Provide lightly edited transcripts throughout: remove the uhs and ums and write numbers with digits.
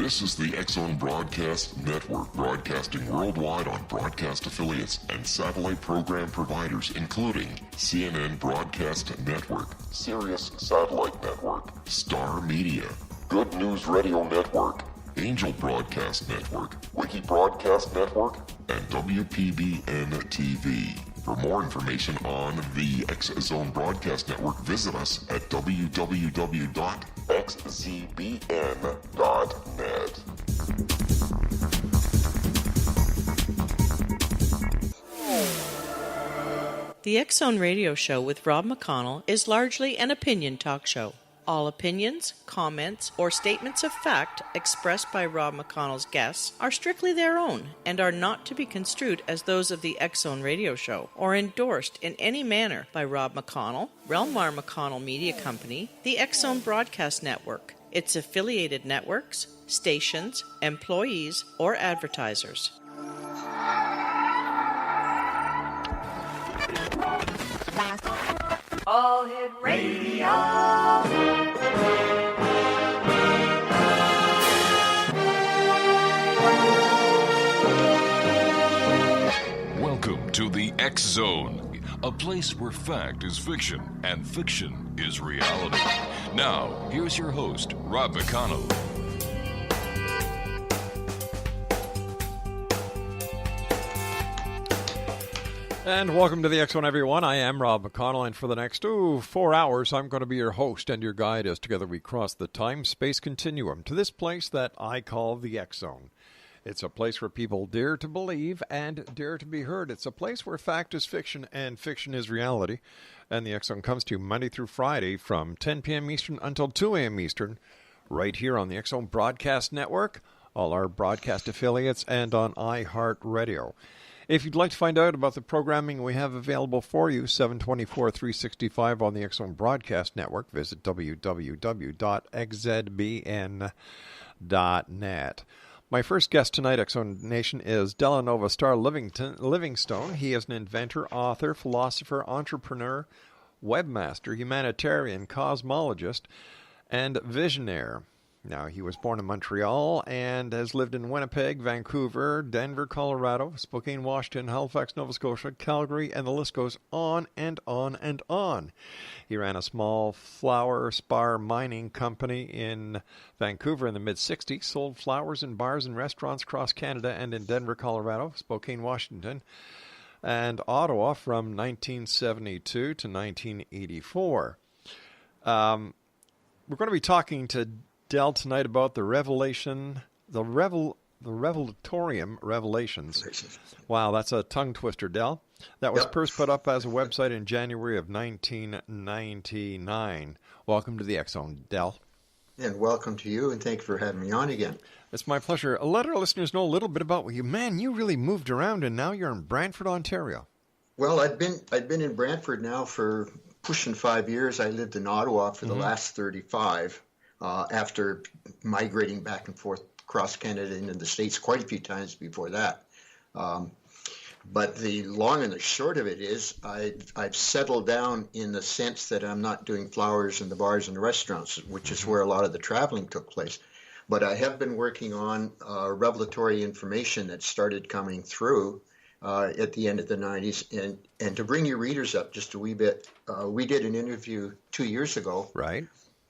This is the X Zone Broadcast Network, broadcasting worldwide on broadcast affiliates and satellite program providers, including CNN Broadcast Network, Sirius Satellite Network, Star Media, Good News Radio Network, Angel Broadcast Network, Wiki Broadcast Network, and WPBN TV. For more information on the X Zone Broadcast Network, visit us at www.xzbn.net. The X Zone Radio Show with Rob McConnell is largely an opinion talk show. All opinions, comments, or statements of fact expressed by Rob McConnell's guests are strictly their own and are not to be construed as those of the X Zone Radio Show or endorsed in any manner by Rob McConnell, rel-mar McConnell Media Company, the X Zone Broadcast Network, its affiliated networks, stations, employees, or advertisers. All Hit Radio. Welcome to the X Zone, a place where fact is fiction and fiction is reality. Now, here's your host, Rob McConnell. And welcome to the X Zone, everyone. I am Rob McConnell, and for the next 4 hours, I'm going to be your host and your guide as together we cross the time-space continuum to this place that I call the X Zone. It's a place where people dare to believe and dare to be heard. It's a place where fact is fiction and fiction is reality. And the X Zone comes to you Monday through Friday from 10 p.m. Eastern until 2 a.m. Eastern, right here on the X Zone Broadcast Network, all our broadcast affiliates, and on iHeartRadio. If you'd like to find out about the programming we have available for you, 724-365 on the X Zone Broadcast Network, visit www.xzbn.net. My first guest tonight, X Zone Nation, is Delahnnovah-Starr Livingstone. He is an inventor, author, philosopher, entrepreneur, webmaster, humanitarian, cosmologist, and visionaire. Now, he was born in Montreal and has lived in Winnipeg, Vancouver, Denver, Colorado, Spokane, Washington, Halifax, Nova Scotia, Calgary, and the list goes on and on and on. He ran a small flower spar mining company in Vancouver in the mid-'60s, sold flowers in bars and restaurants across Canada and in Denver, Colorado, Spokane, Washington, and Ottawa from 1972 to 1984. We're going to be talking to Del tonight about the Revelatorium Revelations. Wow, that's a tongue twister, Del. That was first put up as a website in January of 1999. Welcome to the X Zone, Del. And welcome to you, and thank you for having me on again. It's my pleasure. Let our listeners know a little bit about you. Man, you really moved around, and now you're in Brantford, Ontario. Well, I've been in Brantford now for pushing 5 years. I lived in Ottawa for the last 35. After migrating back and forth across Canada and into the States quite a few times before that. But the long and the short of it is I've settled down in the sense that I'm not doing flowers in the bars and the restaurants, which is where a lot of the traveling took place. But I have been working on revelatory information that started coming through at the end of the 90s. And to bring your readers up just a wee bit, we did an interview 2 years ago. Right.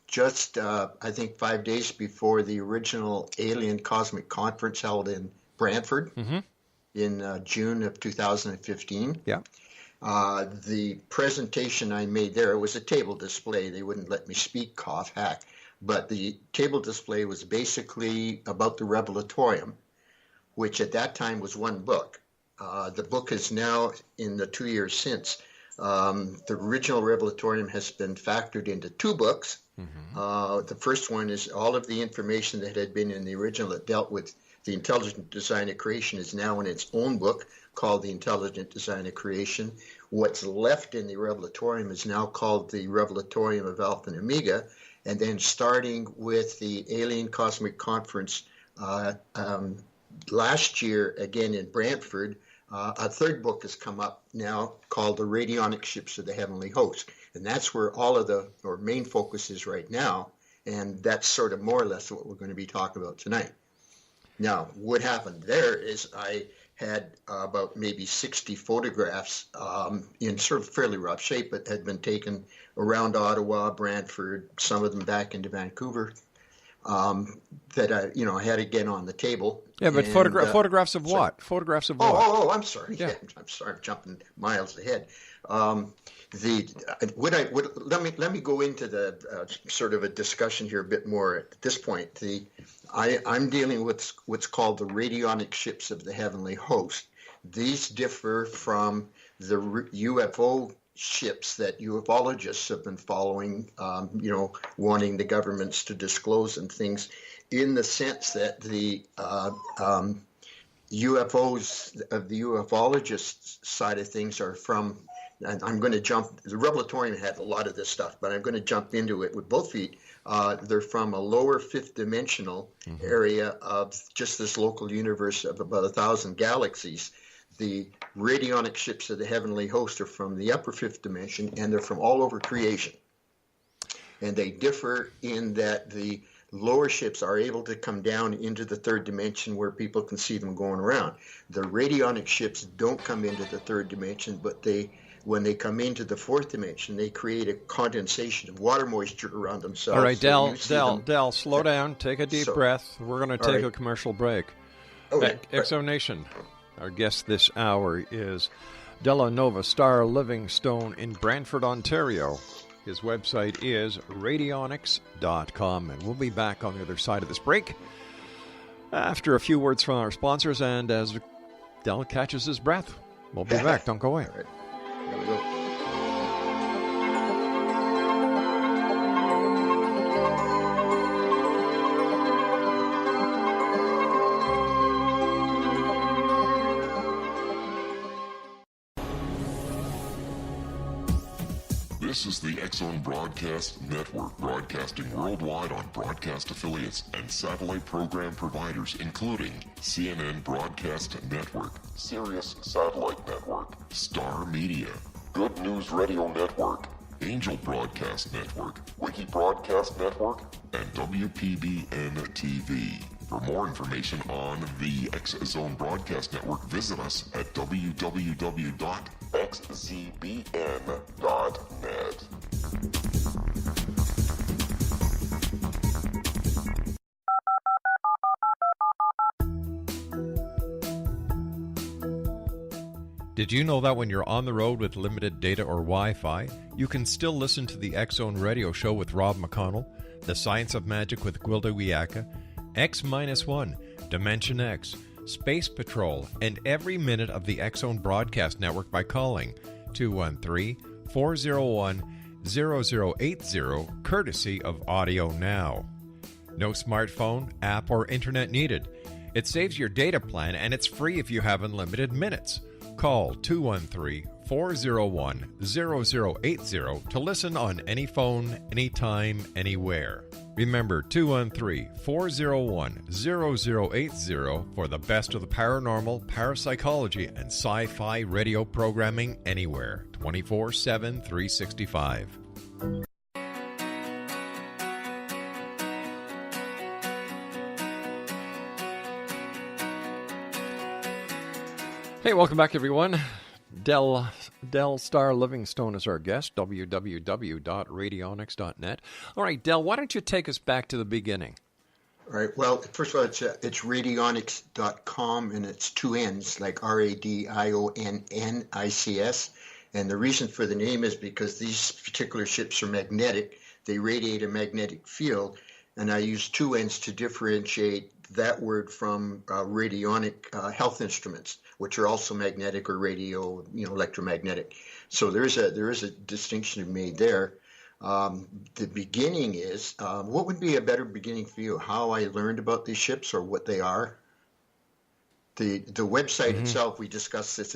Just, I think, 5 days before the original Alien Cosmic Conference held in Brantford in June of 2015. Yeah. The presentation I made there, it was a table display. They wouldn't let me speak, cough, hack. But the table display was basically about the Revelatorium, which at that time was one book. The book is now, in the 2 years since, the original Revelatorium has been factored into two books. The first one is all of the information that had been in the original that dealt with the intelligent design of creation is now in its own book called The Intelligent Design of Creation. What's left in the Revelatorium is now called the Revelatorium of Alpha and Omega. And then starting with the Alien Cosmic Conference last year, again in Brantford, a third book has come up now called the Radionnic Ships of the Heavenly Host. And that's where all of our main focus is right now. And that's sort of more or less what we're going to be talking about tonight. Now, what happened there is I had about maybe 60 photographs in sort of fairly rough shape, but had been taken around Ottawa, Brantford, some of them back into Vancouver, that I had again on the table. Yeah, but photographs of what? Photographs of what? Oh, I'm sorry. Yeah. I'm sorry. I'm jumping miles ahead. Let me go into the sort of a discussion here a bit more at this point. I'm dealing with what's called the radionic ships of the heavenly host. These differ from the UFO ships that ufologists have been following, wanting the governments to disclose and things, in the sense that the UFOs of the ufologist side of things are from, and I'm going to jump, the Revelatorium had a lot of this stuff, but I'm going to jump into it with both feet. They're from a lower fifth dimensional area of just this local universe of about 1,000 galaxies. The radionic ships of the heavenly host are from the upper fifth dimension, and they're from all over creation. And they differ in that the lower ships are able to come down into the third dimension where people can see them going around. The radionic ships don't come into the third dimension, but when they come into the fourth dimension, they create a condensation of water moisture around themselves. All right, Del, slow down. Take a deep breath. We're going to take a commercial break. Okay. Exo Nation, our guest this hour is Delahnnovah-Starr Livingstone in Brantford, Ontario. His website is Radionnics.com, and we'll be back on the other side of this break after a few words from our sponsors, and as Del catches his breath. We'll be back. Don't go away. All right. There we go. This is the X-Zone Broadcast Network, broadcasting worldwide on broadcast affiliates and satellite program providers, including CNN Broadcast Network, Sirius Satellite Network, Star Media, Good News Radio Network, Angel Broadcast Network, Wiki Broadcast Network, and WPBN TV. For more information on the X-Zone Broadcast Network, visit us at www.xzbn.net. Did you know that when you're on the road with limited data or Wi-Fi, you can still listen to the X-Zone Radio Show with Rob McConnell, The Science of Magic with Gwilda Wiyaka, X-1, Dimension X, Space Patrol, and every minute of the X-Zone Broadcast Network by calling 213-401-0080, courtesy of Audio Now. No smartphone, app, or internet needed. It saves your data plan, and it's free if you have unlimited minutes. Call 213-401-0080 to listen on any phone, anytime, anywhere. Remember, 213-401-0080 for the best of the paranormal, parapsychology, and sci-fi radio programming anywhere, 24/7, 365. Hey, welcome back, everyone. Starr Livingstone is our guest, www.radionics.net. All right, Del, why don't you take us back to the beginning? All right. Well, first of all, it's radionics.com, and it's two N's, like Radionnics. And the reason for the name is because these particular ships are magnetic. They radiate a magnetic field, and I use two N's to differentiate that word from radionic health instruments, which are also magnetic or radio, electromagnetic. So there is a distinction made there. The beginning is, what would be a better beginning for you? How I learned about these ships or what they are? The website itself, we discussed this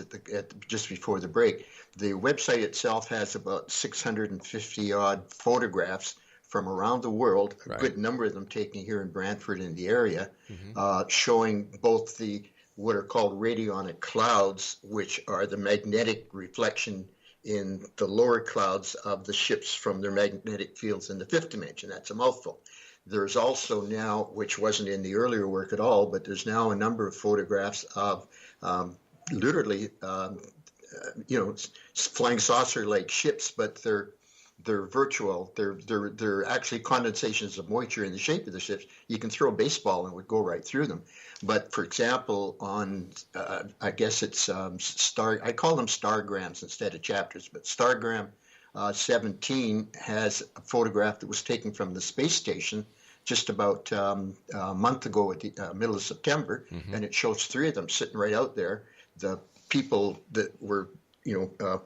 just before the break. The website itself has about 650 odd photographs from around the world, a good number of them taken here in Brantford in the area, showing both what are called radionic clouds, which are the magnetic reflection in the lower clouds of the ships from their magnetic fields in the fifth dimension. That's a mouthful. There's also now, which wasn't in the earlier work at all, but there's now a number of photographs of literally, flying saucer-like ships, but they're virtual. They're actually condensations of moisture in the shape of the ships. You can throw a baseball and it would go right through them. But for example, on I guess it's I call them stargrams instead of chapters, but stargram 17 has a photograph that was taken from the space station just about a month ago at the middle of September, and it shows three of them sitting right out there. The people that were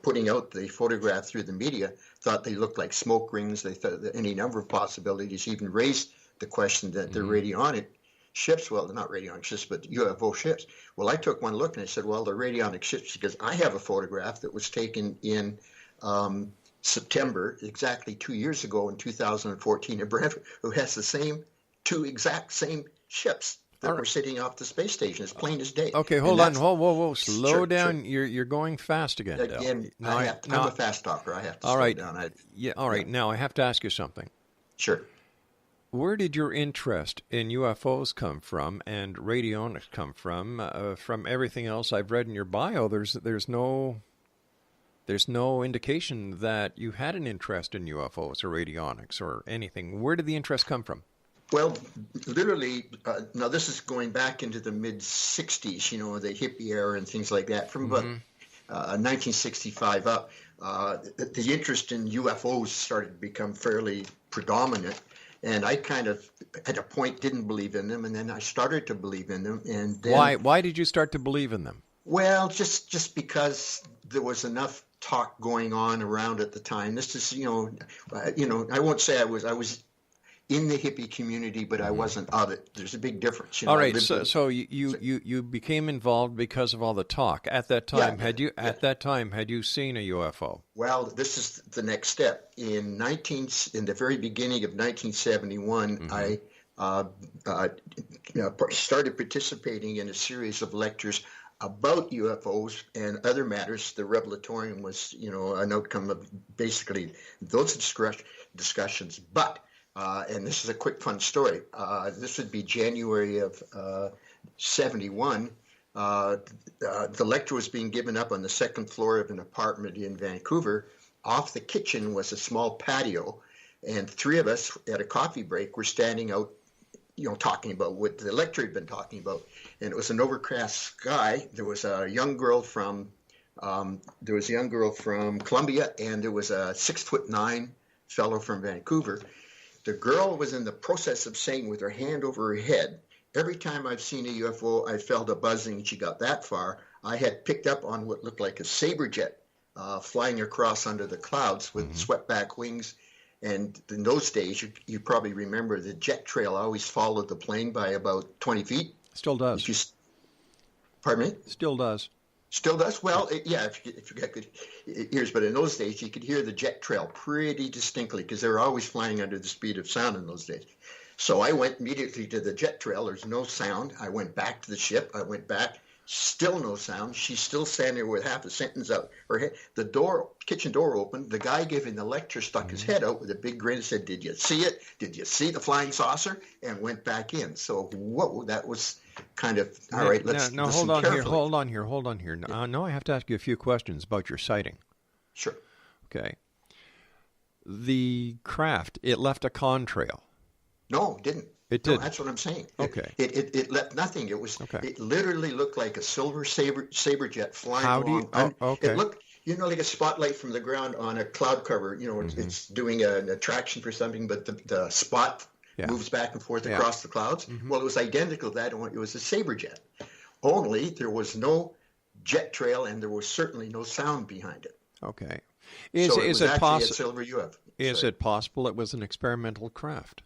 putting out the photograph through the media thought they looked like smoke rings. They thought that any number of possibilities, even raised the question that they're radionic ships. Well, they're not radionic ships, but UFO ships. Well, I took one look and I said, well, they're radionic ships because I have a photograph that was taken in September, exactly 2 years ago in 2014 in Brentford, who has the two exact same ships that were sitting off the space station, as plain as day. Okay, hold on. Whoa. Slow down. Sure. You're going fast again, Del. Again, I'm a fast talker. I have to slow down. All right. Now, I have to ask you something. Sure. Where did your interest in UFOs come from and radionics come from? From everything else I've read in your bio, there's no indication that you had an interest in UFOs or radionics or anything. Where did the interest come from? Well, literally, now this is going back into the mid-'60s, the hippie era and things like that. From about 1965 up, the interest in UFOs started to become fairly predominant. And I kind of, at a point, didn't believe in them, and then I started to believe in them. And then, Why did you start to believe in them? Well, just because there was enough talk going on around at the time. This is, I won't say I was in the hippie community, but I wasn't of it. There's a big difference. All right, so you became involved because of all the talk. At that time, had you seen a UFO? Well, this is the next step. In the very beginning of 1971, I started participating in a series of lectures about UFOs and other matters. The Revelatorium was, an outcome of basically those discussions. But and this is a quick fun story. This would be January of 71. The lecture was being given up on the second floor of an apartment in Vancouver. Off the kitchen was a small patio, and three of us at a coffee break were standing out, talking about what the lecturer had been talking about. And it was an overcast sky. There was a young girl from Columbia, and there was a 6'9" fellow from Vancouver. The girl was in the process of saying with her hand over her head, every time I've seen a UFO, I felt a buzzing, and she got that far. I had picked up on what looked like a saber jet flying across under the clouds with swept back wings. And in those days, you probably remember the jet trail always followed the plane by about 20 feet. Still does. Pardon me? Still does. Still does? Well, if you got good ears. But in those days, you could hear the jet trail pretty distinctly because they were always flying under the speed of sound in those days. So I went immediately to the jet trail. There's no sound. I went back to the ship. I went back. Still no sound. She's still standing there with half a sentence out her head. The kitchen door opened. The guy giving the lecture stuck his head out with a big grin and said, "Did you see it? Did you see the flying saucer?" And went back in. So, whoa, that was kind of, all right, let's no, listen hold on here. Now I have to ask you a few questions about your sighting. Sure. Okay. The craft, it left a contrail. No, it didn't. It did. No, that's what I'm saying. Okay. It left nothing. It was. Okay. It literally looked like a silver saber jet flying along. Okay. It looked, like a spotlight from the ground on a cloud cover. It's doing an attraction for something, but the spot moves back and forth across the clouds. Well, it was identical to that. It was a saber jet. Only there was no jet trail, and there was certainly no sound behind it. Okay. So it was actually a silver UFO. Is it possible it was an experimental craft?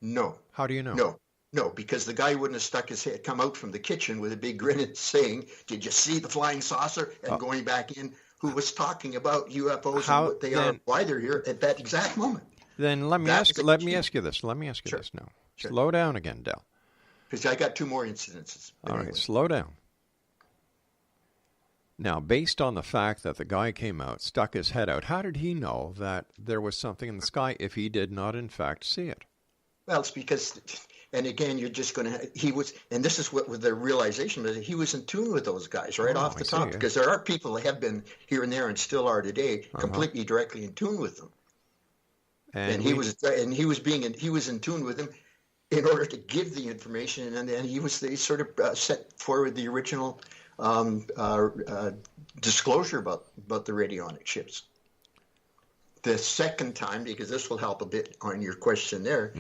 No. How do you know? No, because the guy wouldn't have stuck his head, come out from the kitchen with a big grin and saying, "Did you see the flying saucer?" And going back in, who was talking about UFOs and what they are, why they're here at that exact moment. Then let me ask you this. This now. Sure. Slow down again, Del. Because I got two more incidences. All right, slow down. Now, based on the fact that the guy came out, stuck his head out, how did he know that there was something in the sky if he did not, in fact, see it? Well, it's because, and again, you're just going to, he was, and this is what the realization was, he was in tune with those guys right off the top, because there are people that have been here and there and still are today completely directly in tune with them. And he was in tune with them in order to give the information, and then they sort of set forward the original disclosure about the radionic ships. The second time, because this will help a bit on your question there,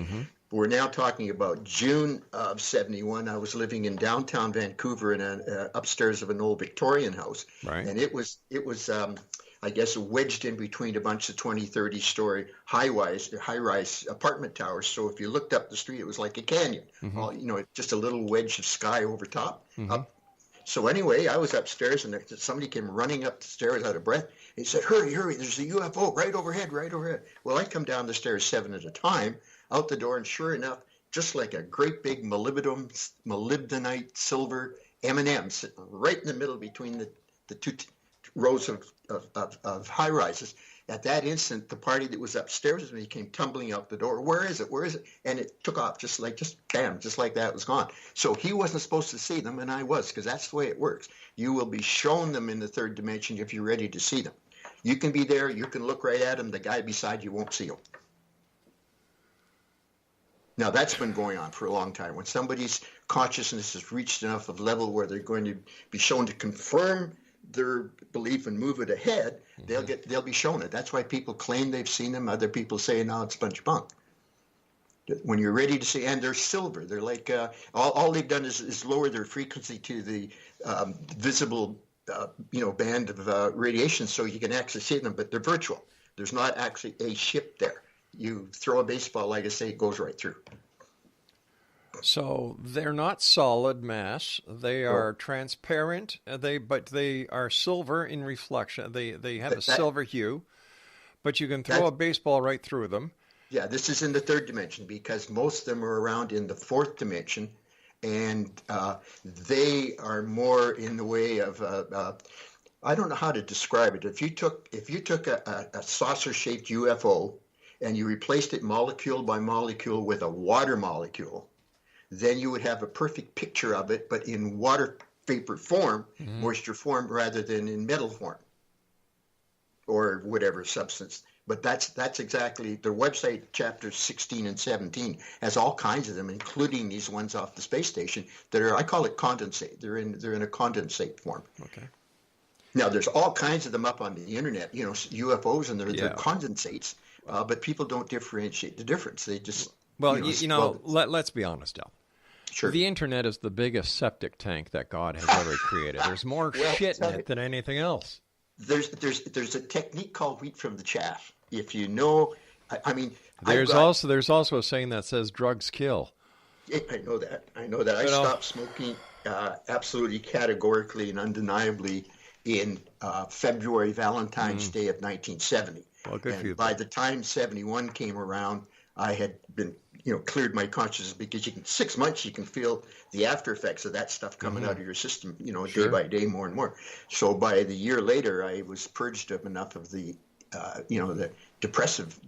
we're now talking about June of 71. I was living in downtown Vancouver in upstairs of an old Victorian house, and it was I guess wedged in between a bunch of 20, 30-story high-rise apartment towers. So if you looked up the street, it was like a canyon. Just a little wedge of sky over top. So anyway, I was upstairs, and somebody came running up the stairs out of breath. He said, hurry, there's a UFO right overhead. Well, I come down the stairs 7 at a time, out the door, and sure enough, just like a great big molybdenite silver M&M sitting right in the middle between the two rows of high-rises. At that instant, the party that was upstairs with me came tumbling out the door. Where is it? And it took off just like that, it was gone. So he wasn't supposed to see them, and I was, because that's the way it works. You will be shown them in the third dimension if you're ready to see them. You can be there, you can look right at them, the guy beside you won't see them. Now, that's been going on for a long time. When somebody's consciousness has reached enough of level where they're going to be shown to confirm their belief and move it ahead, they'll be shown it. That's why people claim they've seen them. Other people say, no, it's a bunch of bunk. When you're ready to see, and they're silver. They're like, all they've done is lower their frequency to the visible band of radiation so you can actually see them, but they're virtual. There's not actually a ship there. You throw a baseball, like I say, it goes right through. So they're not solid mass. They are transparent. But they are silver in reflection. They have a silver hue, but you can throw a baseball right through them. Yeah, this is in the third dimension because most of them are around in the fourth dimension, and they are more in the way of I don't know how to describe it. If you took a saucer-shaped UFO and you replaced it molecule by molecule with a water molecule, then you would have a perfect picture of it, but in water vapor form, moisture form, rather than in metal form or whatever substance. But that's exactly the website. Chapters 16 and 17 has all kinds of them, including these ones off the space station that are, I call it condensate. They're in a condensate form. Okay. Now there's all kinds of them up on the internet. UFOs, and they're condensates. But people don't differentiate the difference. They just let's be honest, Al. Sure. The internet is the biggest septic tank that God has ever created. There's more shit in it than anything else. There's a technique called wheat from the chaff. If you know, there's also a saying that says drugs kill. I know that. I stopped smoking absolutely categorically and undeniably in February, Valentine's Day of 1970. Well, good for you. By the time 71 came around, I had been, cleared my consciousness because 6 months you can feel the after effects of that stuff coming out of your system, day by day, more and more. So by the year later, I was purged of enough of the, the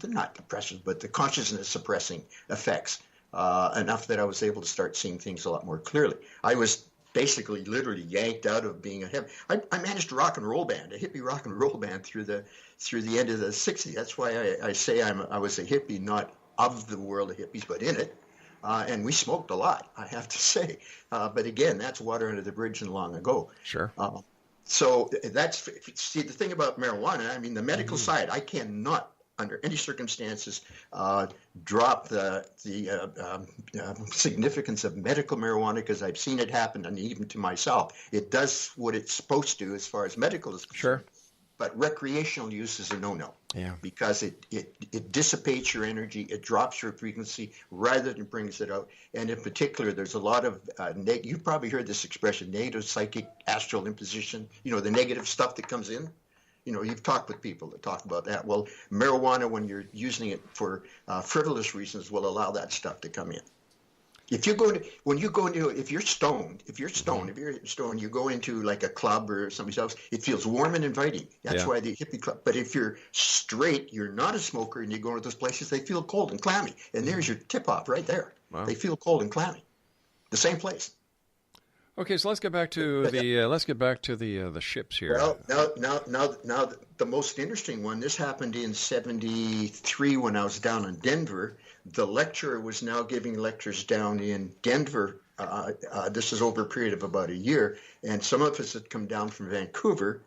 not depressive, but the consciousness suppressing effects, enough that I was able to start seeing things a lot more clearly. I was basically literally yanked out of being a hippie. I managed a rock and roll band, a hippie rock and roll band through the end of the 60s. That's why I say I was a hippie, not of the world of hippies, but in it. And we smoked a lot, I have to say. But again, that's water under the bridge and long ago. Sure. So the thing about marijuana, the medical side, I cannot, under any circumstances, drop the significance of medical marijuana because I've seen it happen, and even to myself. It does what it's supposed to as far as medical is concerned. Sure. But recreational use is a no-no. Yeah. Because it dissipates your energy, it drops your frequency rather than brings it out. And in particular, there's a lot of, you've probably heard this expression, negative psychic astral imposition, the negative stuff that comes in. You've talked with people that talk about that. Well, marijuana, when you're using it for frivolous reasons, will allow that stuff to come in. If you go to, when you go into, if you're stoned, you go into like a club or somebody's house, it feels warm and inviting. That's why the hippie club. But if you're straight, you're not a smoker, and you go to those places, they feel cold and clammy. And there's your tip-off right there. Wow. They feel cold and clammy. The same place. Okay, so let's get back to the ships here. Well, now the most interesting one. This happened in '73 when I was down in Denver. The lecturer was now giving lectures down in Denver. This is over a period of about a year, and some of us had come down from Vancouver.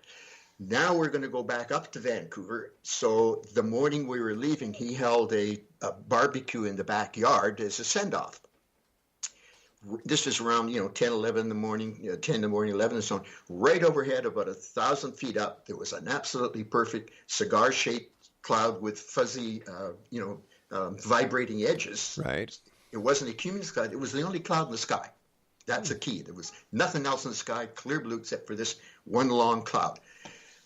Now we're going to go back up to Vancouver. So the morning we were leaving, he held a barbecue in the backyard as a send-off. This is around 10, 11 in the morning, 10 in the morning, 11 and so on. Right overhead, about 1,000 feet up, there was an absolutely perfect cigar-shaped cloud with fuzzy, vibrating edges. Right. It wasn't a cumulus cloud. It was the only cloud in the sky. That's the key. There was nothing else in the sky, clear blue, except for this one long cloud.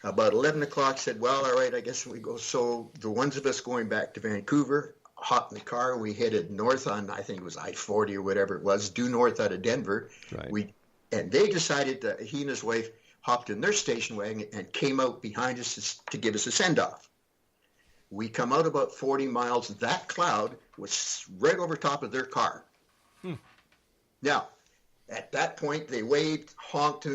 About 11 o'clock, said, well, all right, I guess we go. So the ones of us going back to Vancouver, hot in the car, we headed north on, I think it was I-40 or whatever it was, due north out of Denver. Right. And they decided that he and his wife hopped in their station wagon and came out behind us to give us a send-off. We come out about 40 miles. That cloud was right over top of their car. Now, at that point, they waved, honked,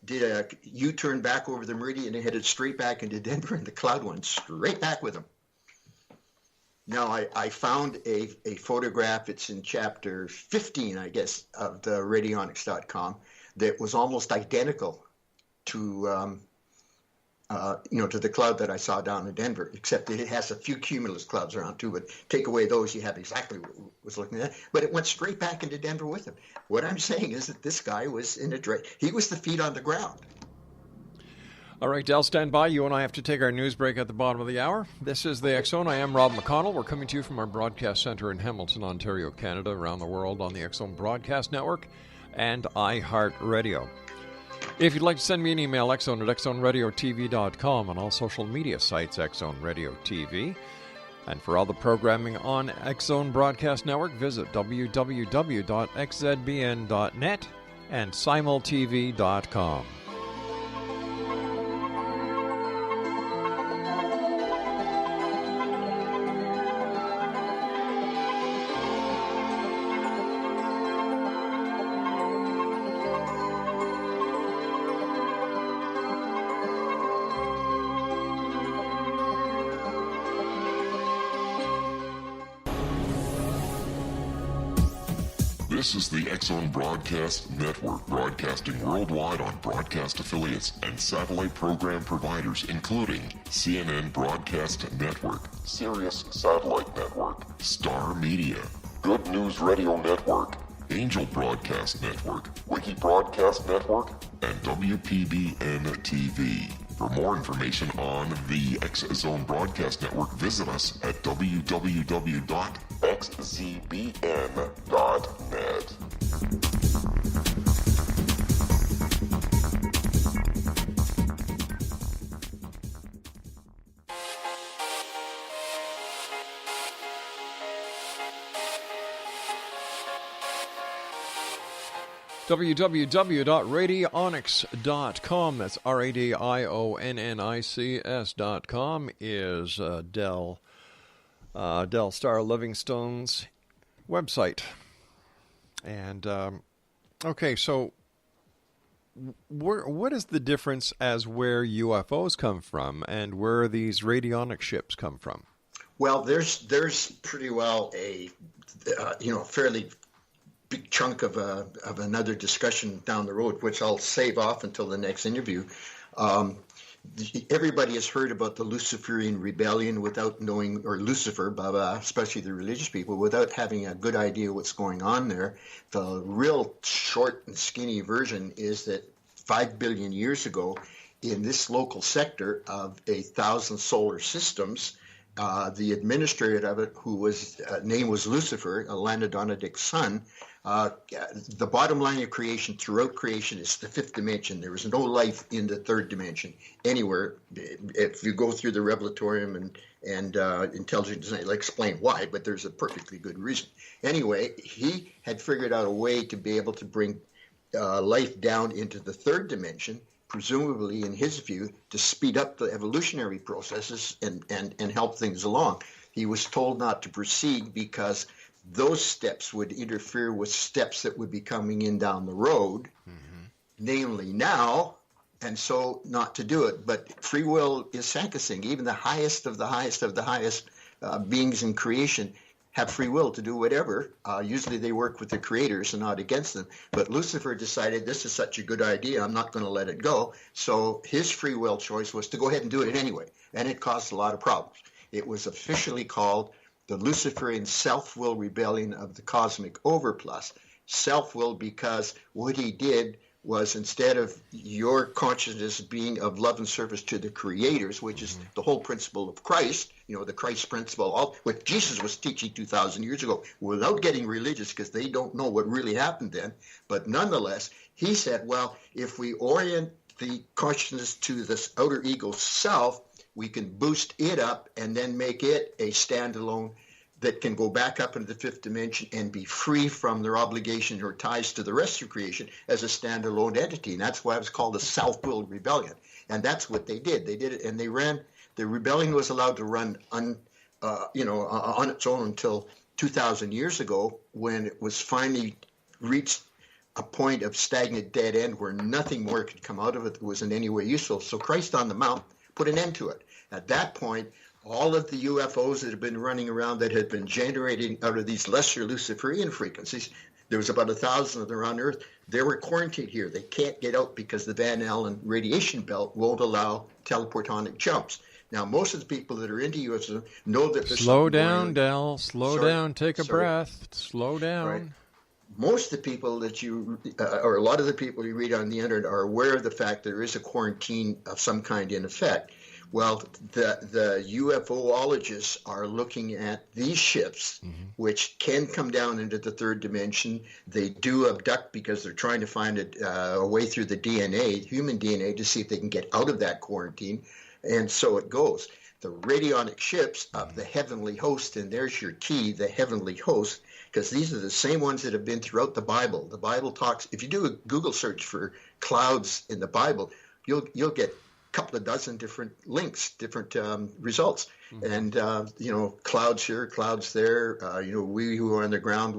did a U-turn back over the meridian and headed straight back into Denver, and the cloud went straight back with them. Now, I found a photograph. It's in chapter 15, I guess, of the Radionnics.com that was almost identical to to the cloud that I saw down in Denver, except that it has a few cumulus clouds around too. But take away those, you have exactly what I was looking at. But it went straight back into Denver with him. What I'm saying is that this guy was he was the feet on the ground. All right, Del, stand by. You and I have to take our news break at the bottom of the hour. This is the X Zone. I am Rob McConnell. We're coming to you from our broadcast center in Hamilton, Ontario, Canada, around the world on the X Zone Broadcast Network and iHeartRadio. If you'd like to send me an email, xzone@xzoneradiotv.com, on all social media sites, X Zone Radio TV. And for all the programming on X Zone Broadcast Network, visit www.xzbn.net and simultv.com. This is the X Zone Broadcast Network, broadcasting worldwide on broadcast affiliates and satellite program providers, including CNN Broadcast Network, Sirius Satellite Network, Star Media, Good News Radio Network, Angel Broadcast Network, Wiki Broadcast Network, and WPBN TV. For more information on the X Zone Broadcast Network, visit us at www.xzbn.net. www.radionnics.com, that's radionnics.com, is Starr Livingstone's website. And, okay, so what is the difference as where UFOs come from and where these radionic ships come from? Well, there's pretty well a fairly big chunk of another discussion down the road, which I'll save off until the next interview. Everybody has heard about the Luciferian rebellion without knowing, or Lucifer, especially the religious people, without having a good idea what's going on there. The real short and skinny version is that 5 billion years ago, in this local sector of 1,000 solar systems, the administrator of it, who was name was Lucifer, Delahnnovah's son. The bottom line of creation, throughout creation, is the fifth dimension. There is no life in the third dimension anywhere. If you go through the Revelatorium and intelligent design, it'll explain why, but there's a perfectly good reason. Anyway, he had figured out a way to be able to bring life down into the third dimension, presumably, in his view, to speed up the evolutionary processes and help things along. He was told not to proceed because those steps would interfere with steps that would be coming in down the road, namely now, and so not to do it. But free will is sacrosanct. Even the highest of the highest of the highest beings in creation have free will to do whatever. Usually they work with the creators and not against them. But Lucifer decided this is such a good idea, I'm not going to let it go. So his free will choice was to go ahead and do it anyway. And it caused a lot of problems. It was officially called the Luciferian self-will rebellion of the cosmic overplus. Self-will because what he did was, instead of your consciousness being of love and service to the creators, which is the whole principle of Christ, the Christ principle, what Jesus was teaching 2,000 years ago, without getting religious, because they don't know what really happened then. But nonetheless, he said, well, if we orient the consciousness to this outer ego self, we can boost it up and then make it a standalone that can go back up into the fifth dimension and be free from their obligation or ties to the rest of creation as a standalone entity. And that's why it was called a self-willed rebellion. And that's what they did. They did it, and they ran. The rebellion was allowed to run on its own until 2,000 years ago, when it was finally reached a point of stagnant dead end where nothing more could come out of it that was in any way useful. So Christ on the Mount put an end to it. At that point, all of the UFOs that have been running around that had been generating out of these lesser Luciferian frequencies, there was about 1,000 of them around Earth, they were quarantined here. They can't get out because the Van Allen radiation belt won't allow teleportonic jumps. Now, most of the people that are into UFOs know that there's Slow down, Del. Slow down. Take a breath. Slow down. Right. Most of the people that or a lot of the people you read on the internet are aware of the fact there is a quarantine of some kind in effect. Well, the UFOologists are looking at these ships, which can come down into the third dimension. They do abduct because they're trying to find a way through the DNA, human DNA, to see if they can get out of that quarantine. And so it goes. The Radionnic Ships of the heavenly host, and there's your key, the heavenly host, because these are the same ones that have been throughout the Bible. The Bible talks, if you do a Google search for clouds in the Bible, you'll get couple of dozen different links, different results. And, clouds here, clouds there. We who are on the ground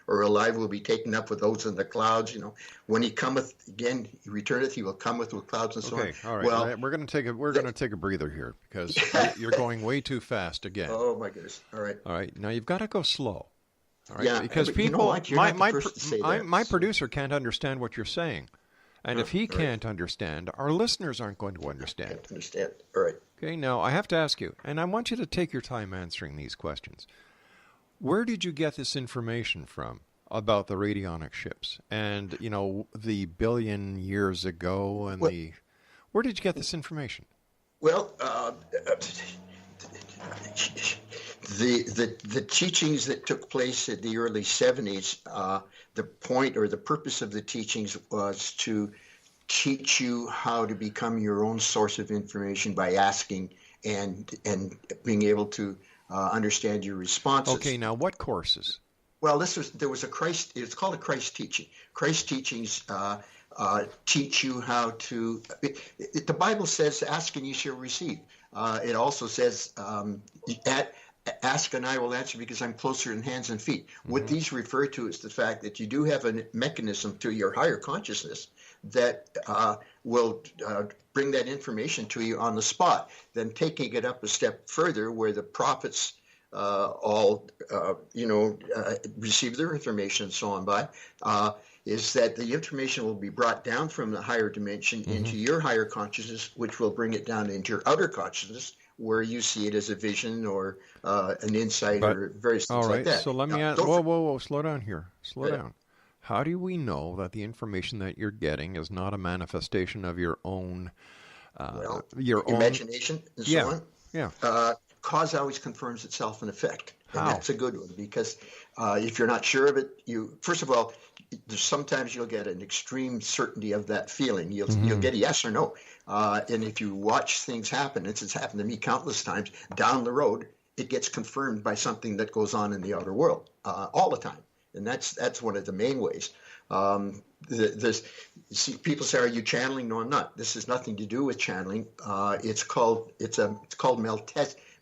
or alive will be taken up with those in the clouds. When he cometh again, he returneth, he will cometh with clouds and so on. All right. Well, we're going to take a breather here because you're going way too fast again. Oh my goodness. All right. Now you've got to go slow. All right. Yeah, because people, my producer can't understand what you're saying. And if he can't understand, our listeners aren't going to understand. Can't understand. All right. Okay, now I have to ask you, and I want you to take your time answering these questions. Where did you get this information from about the Radionnic Ships and, the billion years ago and where did you get this information? Well, the teachings that took place in the early 70s, the point or the purpose of the teachings was to teach you how to become your own source of information by asking and being able to understand your responses. Okay, now what courses? Well, there was a Christ. It's called a Christ teaching. Christ teachings teach you how to. The Bible says, "Ask and you shall receive." It also says, "Ask and I will answer, because I'm closer in hands and feet." What these refer to is the fact that you do have a mechanism to your higher consciousness that will bring that information to you on the spot. Then taking it up a step further, where the prophets receive their information and so on by, is that the information will be brought down from the higher dimension into your higher consciousness, which will bring it down into your outer consciousness, where you see it as a vision or an insight or various things like that. So let me ask, whoa, slow down here. Slow down. How do we know that the information that you're getting is not a manifestation of your own imagination and so on? Yeah. cause always confirms itself in effect. And How? that's a good one, because if you're not sure of it, first of all, sometimes you'll get an extreme certainty of that feeling. You'll get a yes or no. And if you watch things happen, it's happened to me countless times, down the road, it gets confirmed by something that goes on in the outer world all the time. And that's one of the main ways. People say, "Are you channeling?" No, I'm not. This has nothing to do with channeling. It's called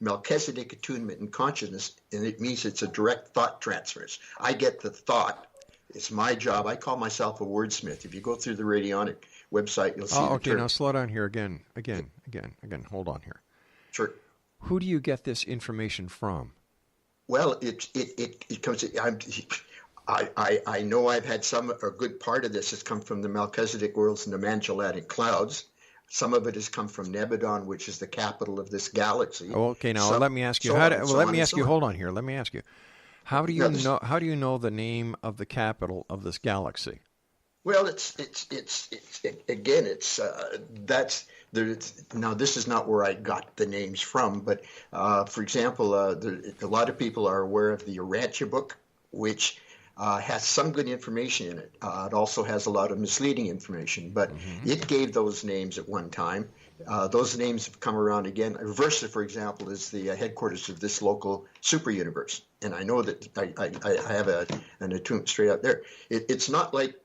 Melchizedek attunement and consciousness, and it means it's a direct thought transfers. I get the thought. It's my job. I call myself a wordsmith. If you go through the Radionnic website, you'll see. Oh, the okay. term. Now slow down here again. Hold on here. Sure. Who do you get this information from? Well, it comes. I know I've had a good part of this has come from the Melchizedek worlds and the Magellanic clouds. Some of it has come from Nebadon, which is the capital of this galaxy. Oh, okay. Now let me ask you. Hold on here. Let me ask you. How do you know? How do you know the name of the capital of this galaxy? Well, now this is not where I got the names from, but for example, a lot of people are aware of the Urantia book, which has some good information in it. It also has a lot of misleading information, but it gave those names at one time. Those names have come around again. Versa, for example, is the headquarters of this local super universe, and I know that I have an attunement straight out there. It's not like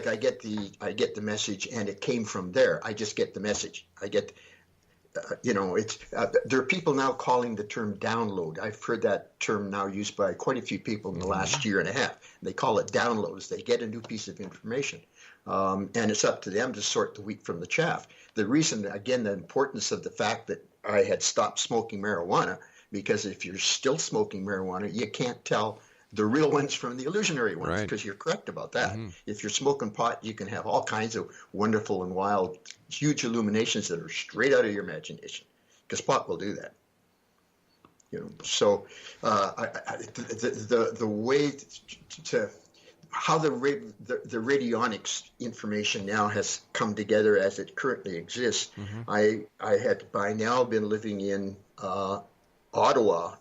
I get the message and it came from there. I just get the message. I get. There are people now calling the term download. I've heard that term now used by quite a few people in the last year and a half. They call it downloads. They get a new piece of information, and it's up to them to sort the wheat from the chaff. The reason, again, the importance of the fact that I had stopped smoking marijuana, because if you're still smoking marijuana, you can't tell the real ones from the illusionary ones, because you're correct about that. If you're smoking pot, you can have all kinds of wonderful and wild, huge illuminations that are straight out of your imagination, because pot will do that. So the way to how the radionics information now has come together as it currently exists. I had by now been living in Ottawa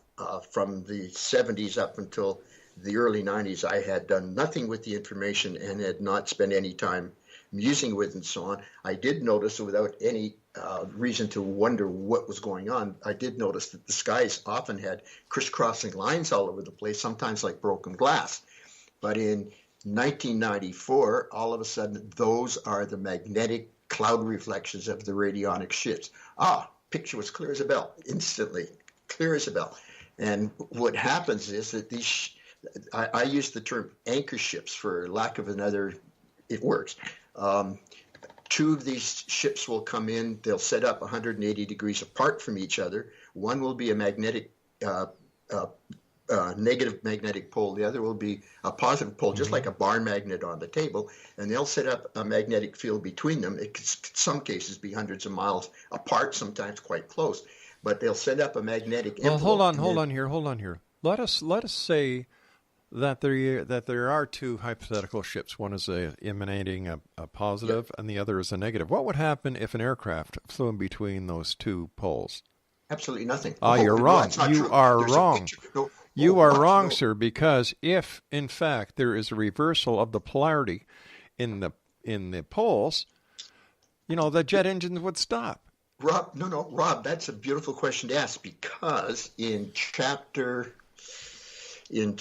from the 70s up until the early 90s. I had done nothing with the information and had not spent any time musing with and so on. I did notice, without any reason to wonder what was going on, I did notice that the skies often had crisscrossing lines all over the place, sometimes like broken glass. But in 1994, all of a sudden, those are the magnetic cloud reflections of the radionic ships. Picture was clear as a bell, instantly, clear as a bell. And what happens is that these, I use the term anchor ships for lack of another, it works. Two of these ships will come in, they'll set up 180 degrees apart from each other. One will be a magnetic, negative magnetic pole. The other will be a positive pole, just like a bar magnet on the table. And they'll set up a magnetic field between them. It could, in some cases, be hundreds of miles apart, sometimes quite close. But they'll set up a magnetic envelope. Well, hold on here. Let us say that there are two hypothetical ships. One is emanating a positive, and the other is a negative. What would happen if an aircraft flew in between those two poles? Absolutely nothing. You're wrong. You are wrong. You are wrong, no. sir, because if, in fact, there is a reversal of the polarity in the poles, the jet engines would stop. Rob, that's a beautiful question to ask, because in chapter 2,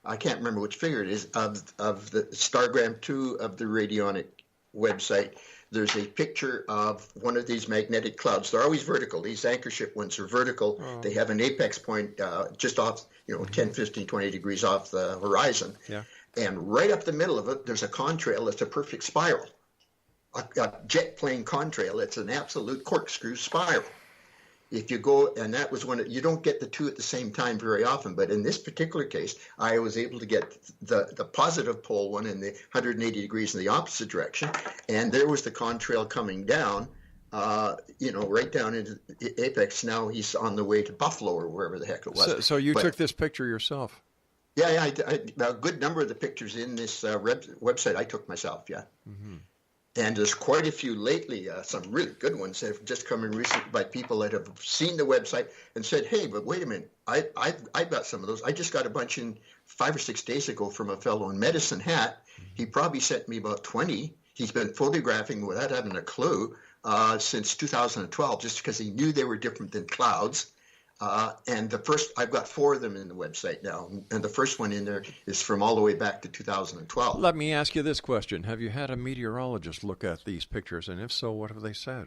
I can't remember which figure it is, of the Stargram 2 of the Radionnic website, there's a picture of one of these magnetic clouds. They're always vertical. These anchor ship ones are vertical. They have an apex point just off, 10, 15, 20 degrees off the horizon. Yeah. And right up the middle of it, there's a contrail that's a perfect spiral. A jet plane contrail. It's an absolute corkscrew spiral. If you go, and that was you don't get the two at the same time very often, but in this particular case, I was able to get the positive pole one in the 180 degrees in the opposite direction, and there was the contrail coming down, right down into the apex. Now he's on the way to Buffalo or wherever the heck it was. So you took this picture yourself? Yeah, a good number of the pictures in this website I took myself, yeah. Mm-hmm. And there's quite a few lately, some really good ones that have just come in recently by people that have seen the website and said, hey, but wait a minute, I've got some of those. I just got a bunch in 5 or 6 days ago from a fellow in Medicine Hat. He probably sent me about 20. He's been photographing without having a clue since 2012, just because he knew they were different than clouds. And the first, I've got 4 of them in the website now, and the first one in there is from all the way back to 2012. Let me ask you this question. Have you had a meteorologist look at these pictures, and if so, what have they said?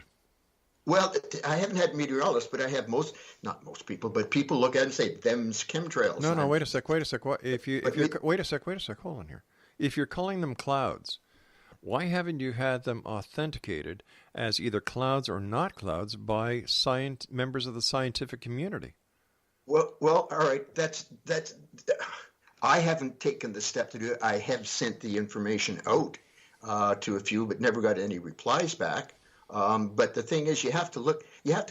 Well, I haven't had meteorologists, but I have not most people, but people look at it and say, them's chemtrails. No, wait a sec. Wait a sec, hold on here. If you're calling them clouds, why haven't you had them authenticated as either clouds or not clouds by members of the scientific community? Well, all right. That's. I haven't taken the step to do it. I have sent the information out to a few, but never got any replies back. But the thing is, you have to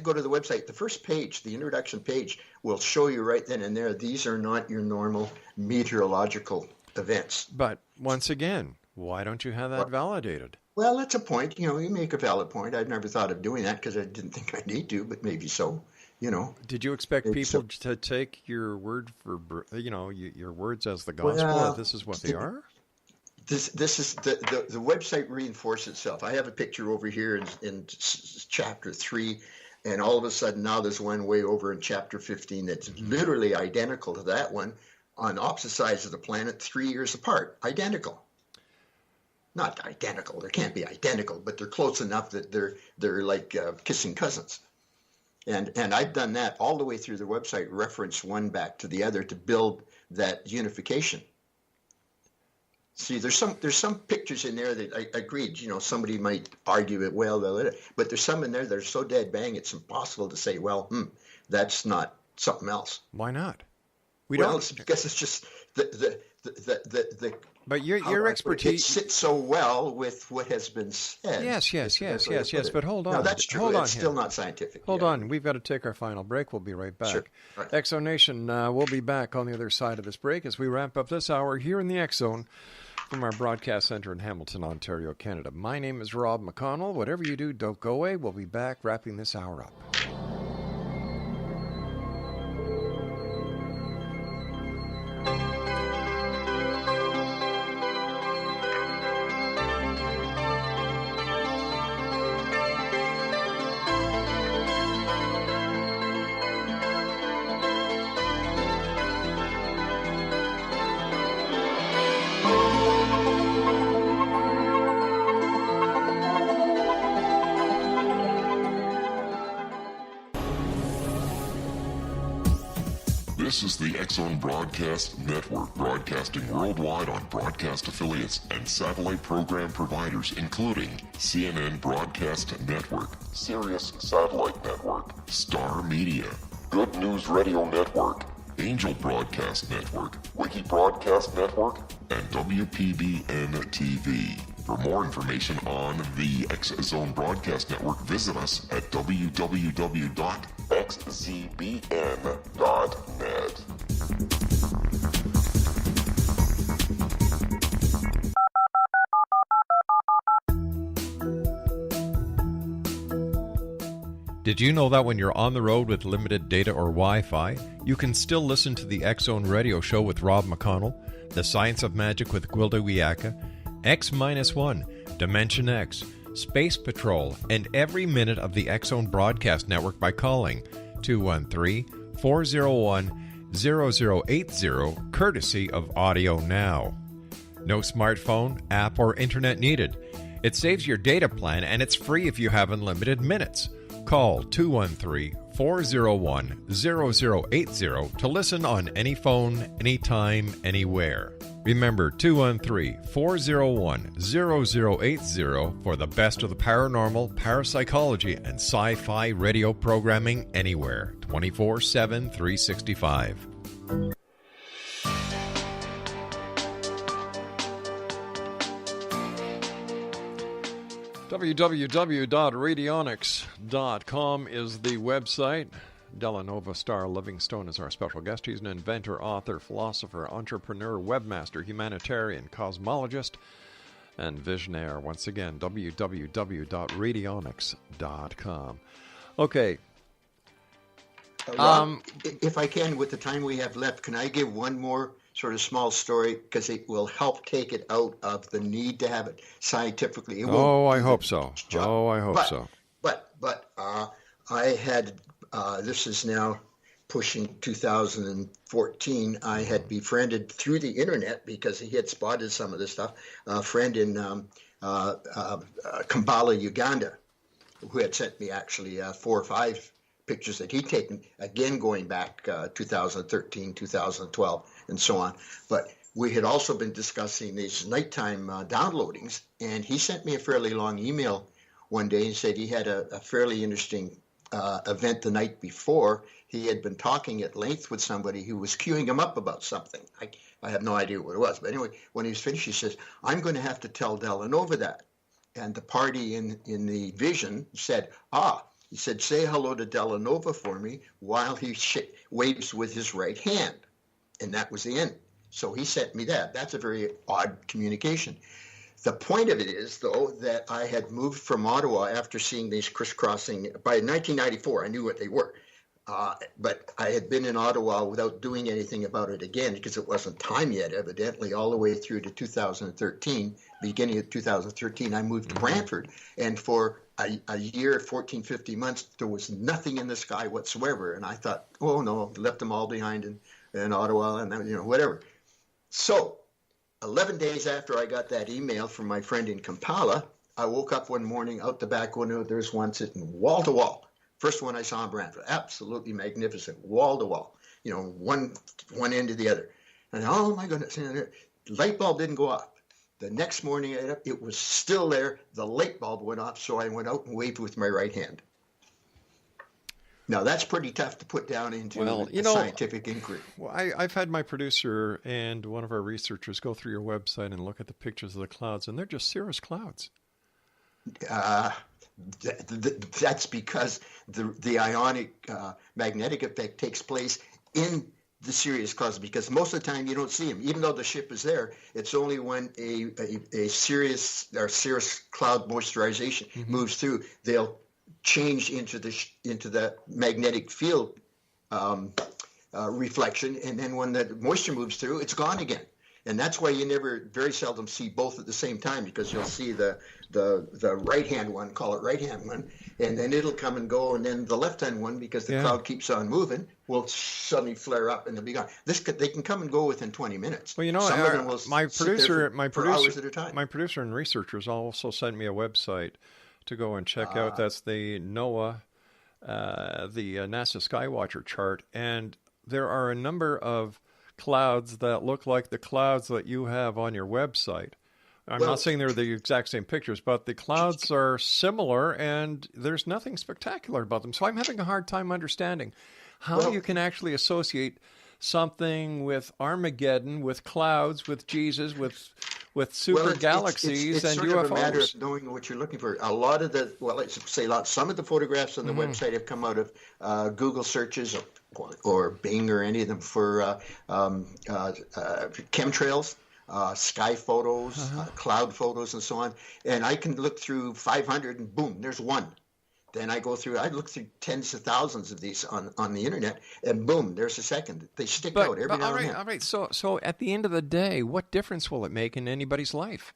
go to the website. The first page, the introduction page, will show you right then and there, these are not your normal meteorological events. But once again, why don't you have that validated? Well, that's a point. You make a valid point. I've never thought of doing that because I didn't think I need to, but maybe so. Did you expect people to take your word for, your words as the gospel? Well, this is what they are? This is the website reinforces itself. I have a picture over here in chapter 3, and all of a sudden now there's one way over in chapter 15 that's literally identical to that one on opposite sides of the planet, 3 years apart. Identical. Not identical. They can't be identical, but they're close enough that they're like kissing cousins. And I've done that all the way through the website, reference one back to the other to build that unification. See, there's some pictures in there that I agreed, somebody might argue it, but there's some in there that are so dead bang it's impossible to say, that's not something else. Why not? It's because it's just the But your expertise sits so well with what has been said. Yes. But hold on. No, that's true. It's still not scientific. Hold on. We've got to take our final break. We'll be right back. Sure. Right. X Zone Nation, we'll be back on the other side of this break as we wrap up this hour here in the X Zone from our broadcast center in Hamilton, Ontario, Canada. My name is Rob McConnell. Whatever you do, don't go away. We'll be back wrapping this hour up. This is the X Zone Broadcast Network, broadcasting worldwide on broadcast affiliates and satellite program providers, including CNN Broadcast Network, Sirius Satellite Network, Star Media, Good News Radio Network, Angel Broadcast Network, Wiki Broadcast Network, and WPBN TV. For more information on the X Zone Broadcast Network, visit us at www.xzbn.net. Did you know that when you're on the road with limited data or Wi-Fi, you can still listen to the X Zone Radio Show with Rob McConnell, The Science of Magic with Gwilda Wiyaka, X-1, Dimension X, Space Patrol, and every minute of the X Zone Broadcast Network by calling 213-401-0080, courtesy of Audio Now. No smartphone, app, or internet needed. It saves your data plan, and it's free if you have unlimited minutes. Call 213-401-0080 to listen on any phone, anytime, anywhere. Remember, 213-401-0080 for the best of the paranormal, parapsychology, and sci-fi radio programming anywhere, 24/7, 365. www.radionics.com is the website. Delahnnovah-Starr Livingstone is our special guest. He's an inventor, author, philosopher, entrepreneur, webmaster, humanitarian, cosmologist. and Visionaire. Once again, www.radionics.com. Okay. Rob, if I can, with the time we have left, can I give one more sort of small story, because it will help take it out of the need to have it scientifically. I hope so. But I had, this is now pushing 2014, I had befriended through the internet, because he had spotted some of this stuff, a friend in Kampala, Uganda, who had sent me actually 4 or 5 pictures that he'd taken, again going back 2013, 2012, and so on. But we had also been discussing these nighttime downloadings, and he sent me a fairly long email one day and said he had a fairly interesting event the night before. He had been talking at length with somebody who was queuing him up about something. I have no idea what it was. But anyway, when he was finished, he says, I'm going to have to tell Delahnnovah that. And the party in the vision said, he said, say hello to Delahnnovah for me while he waves with his right hand. And that was the end. So he sent me that. That's a very odd communication. The point of it is, though, that I had moved from Ottawa after seeing these crisscrossing. By 1994, I knew what they were. But I had been in Ottawa without doing anything about it again, because it wasn't time yet, evidently, all the way through to 2013. Beginning of 2013, I moved to Brantford. And for a year, 14, 15 months, there was nothing in the sky whatsoever. And I thought, oh, no, left them all behind in Ottawa and, whatever. So 11 days after I got that email from my friend in Kampala, I woke up one morning out the back window. There's one sitting wall to wall. First one I saw in Brantford, absolutely magnificent, wall to wall, one end to the other. And oh my goodness, the light bulb didn't go off. The next morning it was still there. The light bulb went off, so I went out and waved with my right hand. Now that's pretty tough to put down into scientific inquiry. Well, I've had my producer and one of our researchers go through your website and look at the pictures of the clouds, and they're just cirrus clouds. That's because the ionic magnetic effect takes place in the Sirius clouds, because most of the time you don't see them. Even though the ship is there, it's only when a Sirius cloud moisturization moves through, they'll change into the magnetic field reflection, and then when the moisture moves through, it's gone again. And that's why you very seldom see both at the same time, because you'll see the right-hand one, call it right-hand one, and then it'll come and go, and then the left-hand one, because the cloud keeps on moving, will suddenly flare up and they'll be gone. They can come and go within 20 minutes. Well, some of them will my producer hours at a time. My producer and researchers also sent me a website to go and check out. That's the NOAA, the NASA Skywatcher chart, and there are a number of clouds that look like the clouds that you have on your website. I'm not saying they're the exact same pictures, but the clouds are similar, and there's nothing spectacular about them. So I'm having a hard time understanding how you can actually associate something with Armageddon, with clouds, with Jesus, with super galaxies and UFOs. It's sort of a matter of knowing what you're looking for. A lot of some of the photographs on the website have come out of Google searches or Bing or any of them for chemtrails, sky photos, cloud photos, and so on. And I can look through 500 and boom, there's one. Then I look through tens of thousands of these on the internet, and boom, there's a second. They stick out every now and then. All right. So at the end of the day, what difference will it make in anybody's life?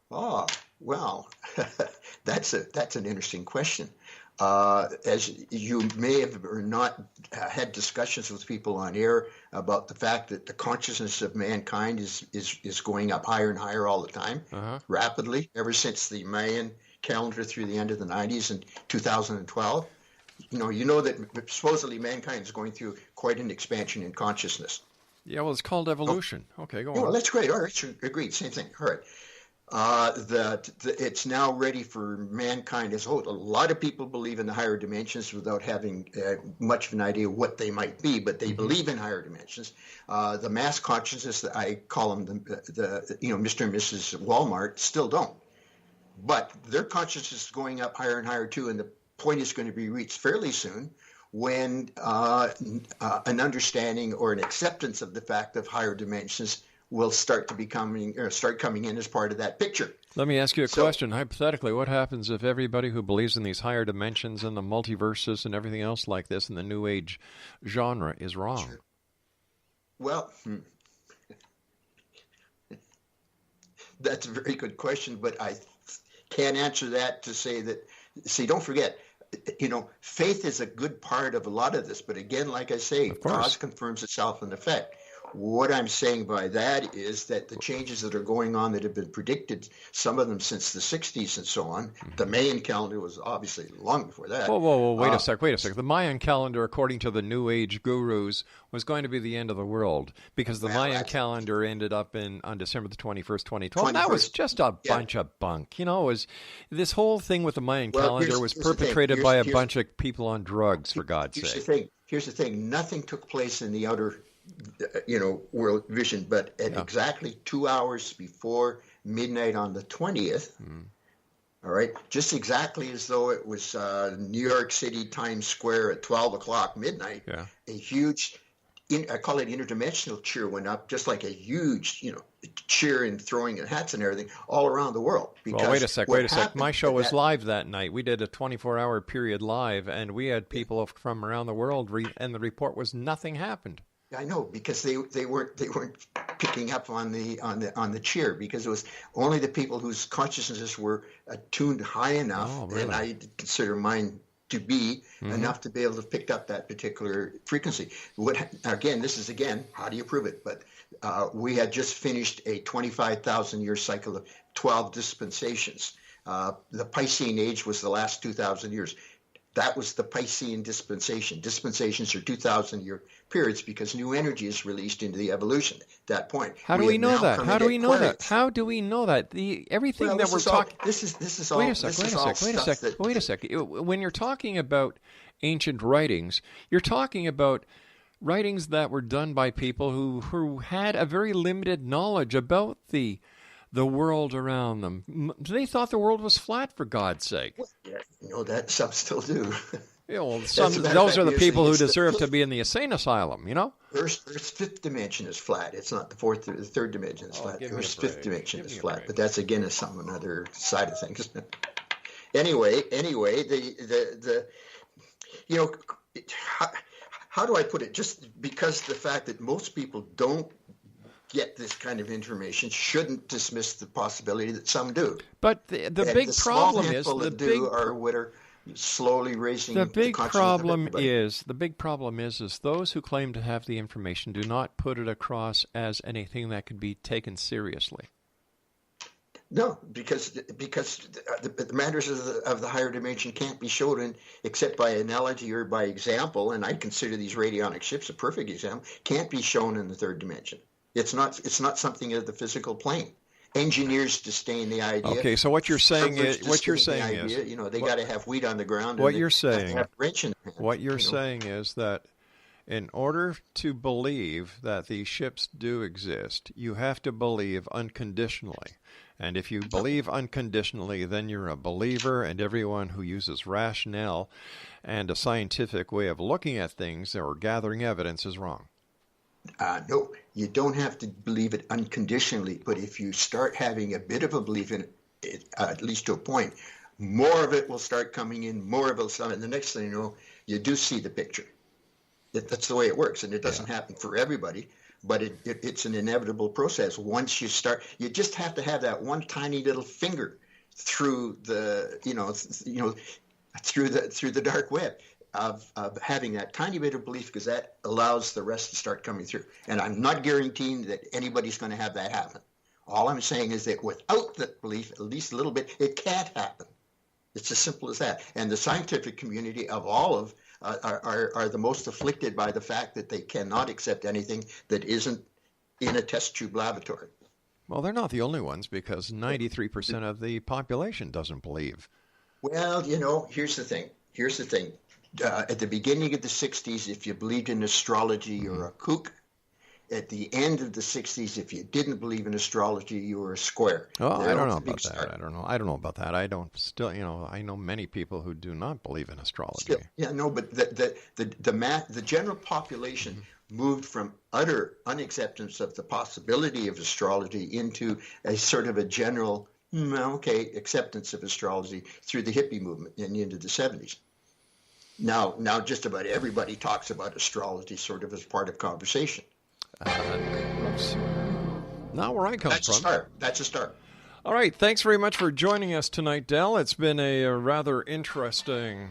Oh, well, that's an interesting question. As you may have or not had discussions with people on air about the fact that the consciousness of mankind is going up higher and higher all the time, rapidly, ever since the Mayan calendar through the end of the 90s and 2012. You know that supposedly mankind is going through quite an expansion in consciousness. Yeah, well, it's called evolution. Okay, go on. Well, that's great. All right, sure, agreed. Same thing. All right. It's now ready for mankind as a whole. A lot of people believe in the higher dimensions without having much of an idea what they might be, but they believe in higher dimensions. The mass consciousness, that I call them, the Mr. and Mrs. Walmart, still don't. But their consciousness is going up higher and higher too, and the point is going to be reached fairly soon when an understanding or an acceptance of the fact of higher dimensions will start coming in as part of that picture. Let me ask you a question. Hypothetically, what happens if everybody who believes in these higher dimensions and the multiverses and everything else like this in the New Age genre is wrong? Sure. Well, that's a very good question, but I can't answer that to say that. See, don't forget, faith is a good part of a lot of this, but again, like I say, cause confirms itself in effect. What I'm saying by that is that the changes that are going on that have been predicted, some of them since the 60s and so on, the Mayan calendar was obviously long before that. Whoa, wait a sec. The Mayan calendar, according to the New Age gurus, was going to be the end of the world because the Mayan calendar ended up on December the 21st, 2012. And that was just a bunch of bunk. This whole thing with the Mayan calendar was perpetrated by a bunch of people on drugs, for God's sake. Here's the thing. Nothing took place in the outer world vision, but at exactly 2 hours before midnight on the 20th, all right, just exactly as though it was New York City Times Square at 12 o'clock midnight, a huge, I call it interdimensional cheer went up, just like a huge, cheer and throwing of hats and everything all around the world. Well, wait a sec. My show was live that night. We did a 24-hour period live, and we had people from around the world, and the report was nothing happened. I know, because they weren't picking up on the cheer, because it was only the people whose consciousnesses were tuned high enough, and I consider mine to be enough to be able to pick up that particular frequency. This is how do you prove it? But we had just finished a 25,000-year cycle of 12 dispensations. The Piscean age was the last 2,000 years. That was the Piscean dispensation. Dispensations are 2,000-year periods because new energy is released into the evolution at that point. How do we know that? How do we know that? How do we know that? Everything that we're talking. This is all. Wait a sec. When you're talking about ancient writings, you're talking about writings that were done by people who had a very limited knowledge about the world around them. They thought the world was flat, for God's sake. That some still do. Those are the people who deserve to be in the insane asylum, Earth's fifth dimension is flat. It's not the third dimension is flat. Earth's fifth dimension is flat. But that's, again, another side of things. Anyway, how do I put it? Just because the fact that most people don't get this kind of information shouldn't dismiss the possibility that some do. But the big problem is what are slowly raising the big problem is those who claim to have the information do not put it across as anything that could be taken seriously. No, because the matters of the higher dimension can't be shown except by analogy or by example, and I consider these radionic ships a perfect example. Can't be shown in the third dimension. It's not something of the physical plane. Engineers disdain the idea. Okay, so what you're saying is they got to have wheat on the ground. What you're saying is that in order to believe that these ships do exist, you have to believe unconditionally. And if you believe unconditionally, then you're a believer, and everyone who uses rationale and a scientific way of looking at things or gathering evidence is wrong. No, you don't have to believe it unconditionally, but if you start having a bit of a belief in it, at least to a point, more of it will start coming in, more of it will start, and the next thing you know, you do see the picture. That's the way it works, and it doesn't happen for everybody, but it's an inevitable process. Once you start, you just have to have that one tiny little finger through the, through the dark web. Of having that tiny bit of belief, because that allows the rest to start coming through. And I'm not guaranteeing that anybody's going to have that happen. All I'm saying is that without that belief, at least a little bit, it can't happen. It's as simple as that. And the scientific community of all of are the most afflicted by the fact that they cannot accept anything that isn't in a test tube laboratory. Well, they're not the only ones, because 93% of the population doesn't believe. Well, here's the thing. At the beginning of the 60s, if you believed in astrology, you were a kook. At the end of the 60s, if you didn't believe in astrology, you were a square. Oh, I don't know about that. I don't know about that. I know many people who do not believe in astrology. But the general population moved from utter unacceptance of the possibility of astrology into a sort of a general, acceptance of astrology through the hippie movement and into the 70s. Now just about everybody talks about astrology sort of as part of conversation. Not where I come from. That's a start. All right. Thanks very much for joining us tonight, Del. It's been a rather interesting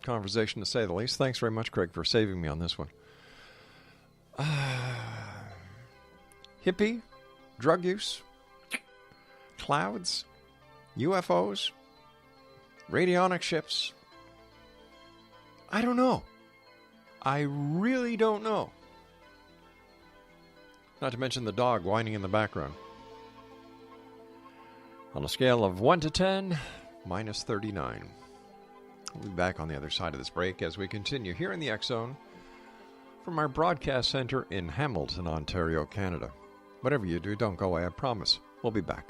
conversation, to say the least. Thanks very much, Craig, for saving me on this one. Hippie, drug use, clouds, UFOs, radionic ships. I don't know. I really don't know. Not to mention the dog whining in the background. On a scale of 1 to 10, minus 39. We'll be back on the other side of this break as we continue here in the X Zone from our broadcast center in Hamilton, Ontario, Canada. Whatever you do, don't go away, I promise. We'll be back.